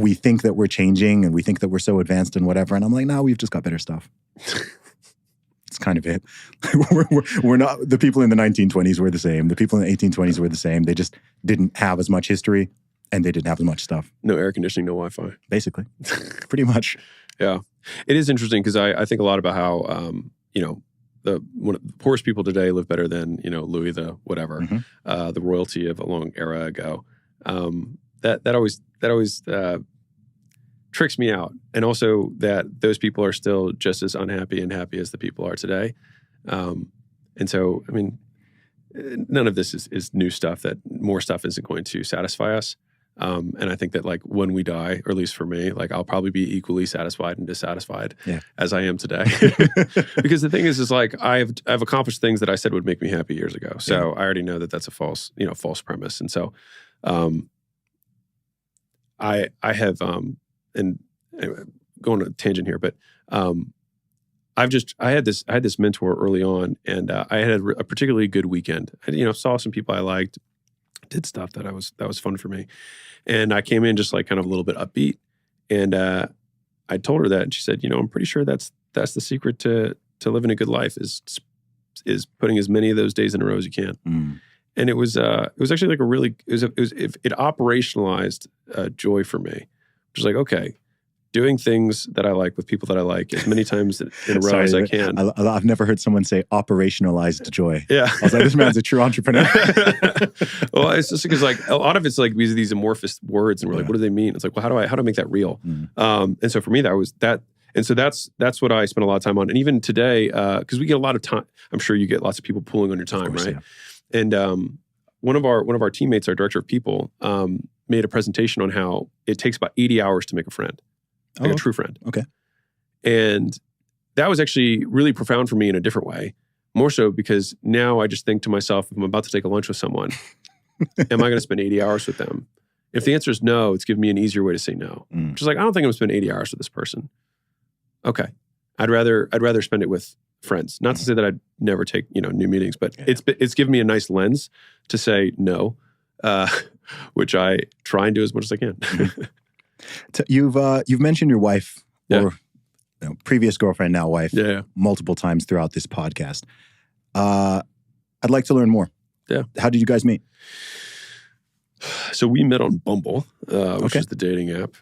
we think that we're changing and we think that we're so advanced and whatever. And I'm like, no, we've just got better stuff. It's kind of it. We're not, the people in the 1920s were the same. The people in the 1820s were the same. They just didn't have as much history and they didn't have as much stuff. No air conditioning, no Wi-Fi. Basically. Pretty much. Yeah. It is interesting because I think a lot about how, the poorest people today live better than, Louis the whatever, the royalty of a long era ago. That always tricks me out. And also that those people are still just as unhappy and happy as the people are today. And so, I mean, none of this is new stuff, that more stuff isn't going to satisfy us. And I think that like when we die, or at least for me, like I'll probably be equally satisfied and dissatisfied as I am today. Because the thing is like I've accomplished things that I said would make me happy years ago. So I already know that that's a false premise. And so I have and anyway, going on a tangent here, but I had this mentor early on, and I had a particularly good weekend. I saw some people I liked, did stuff that was fun for me, and I came in just like kind of a little bit upbeat, and I told her that, and she said, I'm pretty sure that's the secret to living a good life is putting as many of those days in a row as you can. And it was actually like it operationalized joy for me, which is like, okay, doing things that I like with people that I like as many times in a row as I can. I've never heard someone say operationalized joy. Yeah. I was like, this man's a true entrepreneur. Well, it's just because like a lot of it's like these amorphous words, and we're like, what do they mean? It's like, well, how do I make that real? And so for me, that was that. And so that's what I spent a lot of time on. And even today, because we get a lot of time, I'm sure you get lots of people pulling on your time, course, right? Yeah. And one of our teammates, our director of people, made a presentation on how it takes about 80 hours to make a friend. Like a true friend. Okay. And that was actually really profound for me in a different way. More so because now I just think to myself, if I'm about to take a lunch with someone, am I going to spend 80 hours with them? If the answer is no, it's giving me an easier way to say no. Which is like, I don't think I'm going to spend 80 hours with this person. Okay. I'd rather spend it with friends. Not to say that I'd never take, new meetings, but it's given me a nice lens to say no, which I try and do as much as I can. You've mentioned your wife or previous girlfriend, now wife, multiple times throughout this podcast. I'd like to learn more. Yeah. How did you guys meet? So we met on Bumble, which is the dating app.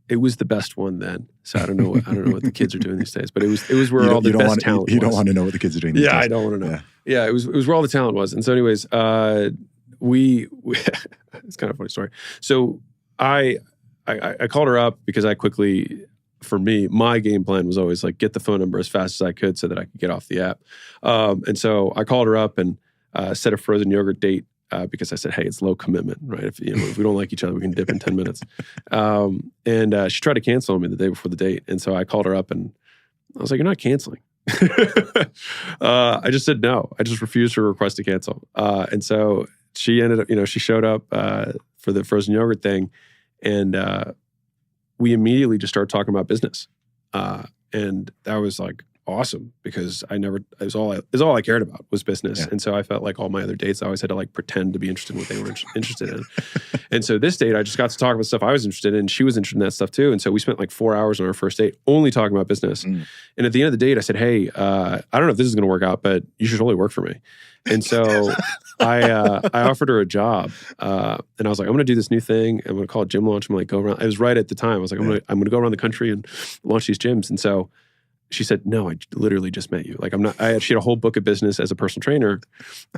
It was the best one then. So I don't know what the kids are doing these days, but it was where all the best talent was. You don't want to know what the kids are doing these days. I don't want to know. Yeah, it was where all the talent was. And so anyways, we it's kind of a funny story. So I called her up because for me, my game plan was always like get the phone number as fast as I could so that I could get off the app. And so I called her up and set a frozen yogurt date because I said, hey, it's low commitment, right? If we don't like each other, we can dip in 10 minutes. And she tried to cancel on me the day before the date. And so I called her up and I was like, you're not canceling. I just said no. I just refused her request to cancel. And so she ended up, she showed up for the frozen yogurt thing. And we immediately just started talking about business. And that was like awesome because it was all I cared about was business. Yeah. And so I felt like all my other dates, I always had to like pretend to be interested in what they were interested in. And so this date, I just got to talk about stuff I was interested in. She was interested in that stuff too. And so we spent like 4 hours on our first date only talking about business. And at the end of the date, I said, hey, I don't know if this is going to work out, but you should totally work for me. And so I offered her a job, and I was like, I'm going to do this new thing. I'm going to call it Gym Launch. I'm like, go around. It was right at the time. I was like, I'm going to go around the country and launch these gyms. And so she said, no, I literally just met you. Like she had a whole book of business as a personal trainer.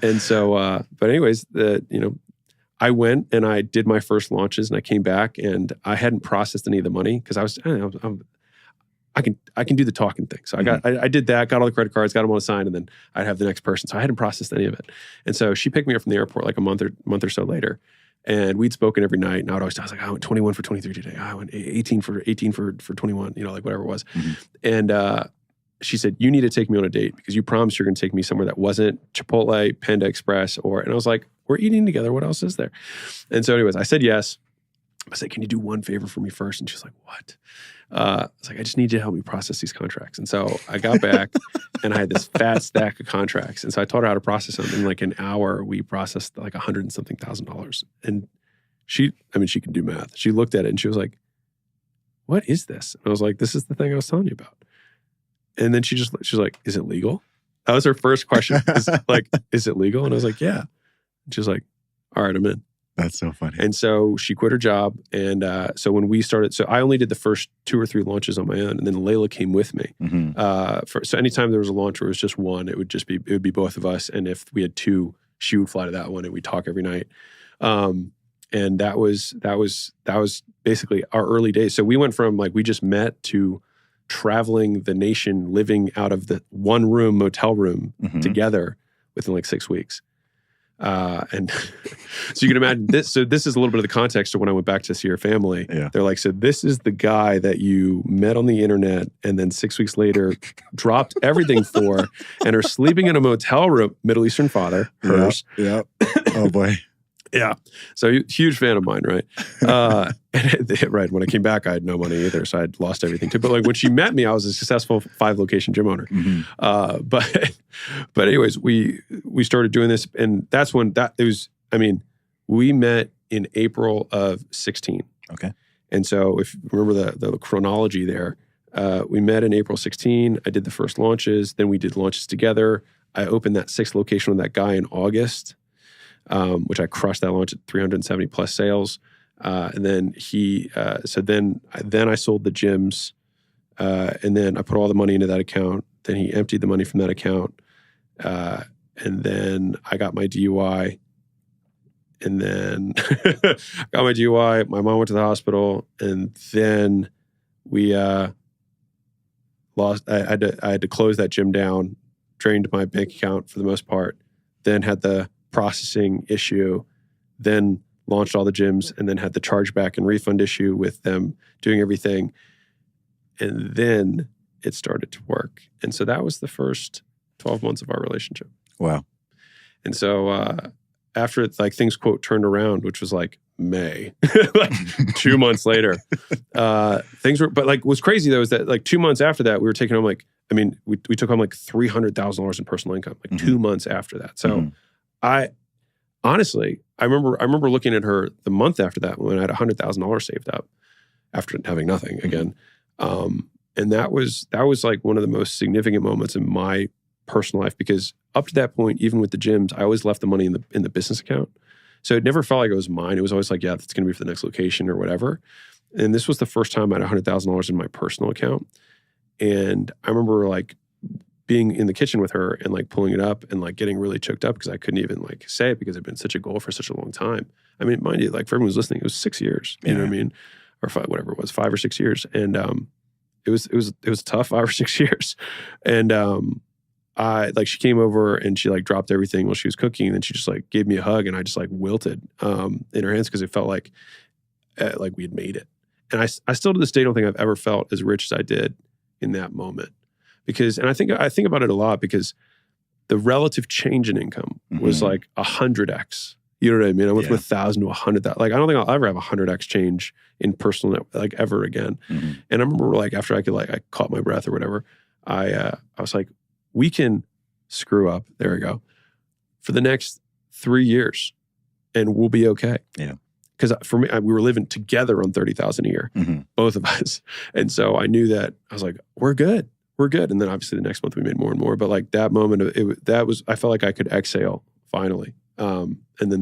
And so, but anyways, I went and I did my first launches and I came back and I hadn't processed any of the money because I can do the talking thing. So I did that, got all the credit cards, got them all assigned, and then I'd have the next person. So I hadn't processed any of it. And so she picked me up from the airport like a month or so later. And we'd spoken every night. And I was like, I went 21 for 23 today. I went 18 for 21, like whatever it was. And she said, you need to take me on a date because you promised you're going to take me somewhere that wasn't Chipotle, Panda Express, and I was like, we're eating together. What else is there? And so anyways, I said yes. I said, can you do one favor for me first? And she was like, what? I was like, I just need you to help me process these contracts. And so I got back and I had this fat stack of contracts. And so I taught her how to process them. In like an hour, we processed like $100 and something thousand. And she can do math. She looked at it and she was like, what is this? And I was like, this is the thing I was telling you about. And then she's like, is it legal? That was her first question. Is it legal? And I was like, yeah. And she was like, all right, I'm in. That's so funny. And so she quit her job. And so when we started, so I only did the first 2 or 3 launches on my own. And then Leila came with me. So anytime there was a launch where it was just one, it would be both of us. And if we had 2, she would fly to that one and we'd talk every night. And that was basically our early days. So we went from we just met to traveling the nation, living out of the one room motel room together within 6 weeks. And so you can imagine this. So this is a little bit of the context of when I went back to see her family. Yeah. They're like, so this is the guy that you met on the internet and then 6 weeks later dropped everything for and are sleeping in a motel room, Middle Eastern father, hers. Yeah. Oh boy. Yeah. So huge fan of mine, right? Right. When I came back, I had no money either. So I'd lost everything too. But when she met me, I was a successful 5-location gym owner. But anyways, we started doing this. And that's when we met in April of 16. Okay. And so if you remember the chronology there, we met in April 16. I did the first launches. Then we did launches together. I opened that 6th location with that guy in August. Which I crushed that launch at 370 plus sales. And then then I sold the gyms, and then I put all the money into that account. Then he emptied the money from that account. And then I got my DUI. And then got my DUI. My mom went to the hospital. And then we lost. I had to close that gym down, drained my bank account for the most part. Then had the processing issue, then launched all the gyms, and then had the chargeback and refund issue with them doing everything. And then it started to work. And so that was the first 12 months of our relationship. Wow. And so after things, quote, turned around, which was May, 2 months later, things were, but what's crazy though is that 2 months after that, we were taking home we took home $300,000 in personal income, 2 months after that. So I remember looking at her the month after that when I had $100,000 saved up after having nothing again. And that was one of the most significant moments in my personal life, because up to that point, even with the gyms, I always left the money in the business account. So it never felt like it was mine. It was always yeah, that's going to be for the next location or whatever. And this was the first time I had $100,000 in my personal account. And I remember being in the kitchen with her and pulling it up and getting really choked up because I couldn't even say it because it had been such a goal for such a long time. I mean, mind you, for everyone who's listening, it was 6 years, you know what I mean? Or 5, whatever it was, 5 or 6 years. And it was tough 5 or 6 years. And she came over and she dropped everything while she was cooking, and then she just gave me a hug, and I just wilted in her hands because it felt like we had made it. And I still to this day don't think I've ever felt as rich as I did in that moment. And I think about it a lot because the relative change in income was 100x. You know what I mean? I went from 1,000 to 100,000. I don't think I'll ever have 100x change in personal ever again. And I remember after I caught my breath or whatever, I was we can screw up. There we go. For the next 3 years, and we'll be okay. Yeah. Because for me, we were living together on $30,000 a year, both of us. And so I knew that I was we're good. We're good. And then obviously the next month we made more and more. But that moment, I felt like I could exhale finally. And then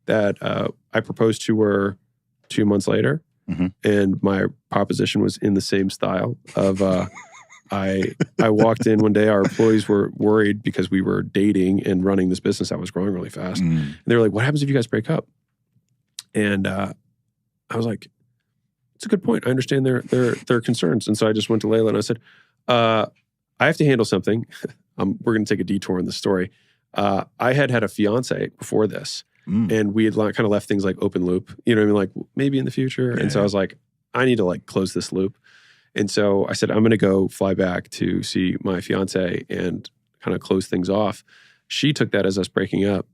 that I proposed to her 2 months later. And my proposition was in the same style of, I walked in one day, our employees were worried because we were dating and running this business that was growing really fast. And they were what happens if you guys break up? And I was it's a good point. I understand their concerns. And so I just went to Leila and I said, I have to handle something. We're going to take a detour in the story. I had a fiance before this, and we had kind of left things open loop. You know what I mean? Maybe in the future. And so I was I need to close this loop. And so I said, I'm going to go fly back to see my fiance and kind of close things off. She took that as us breaking up.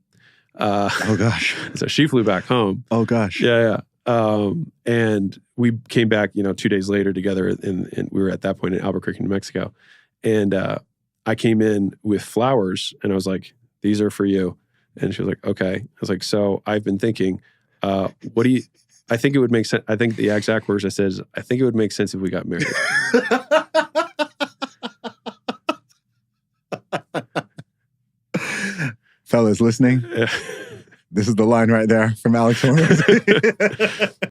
Oh gosh. So she flew back home. Oh gosh. Yeah. And we came back, 2 days later together, and we were at that point in Albuquerque, New Mexico. And I came in with flowers, and I was these are for you. And she was okay. I was so I've been thinking, what do you, I think it would make sense. I think the exact words I said is, I think it would make sense if we got married. Fellas listening, Yeah. this is the line right there from Alex Hormozi.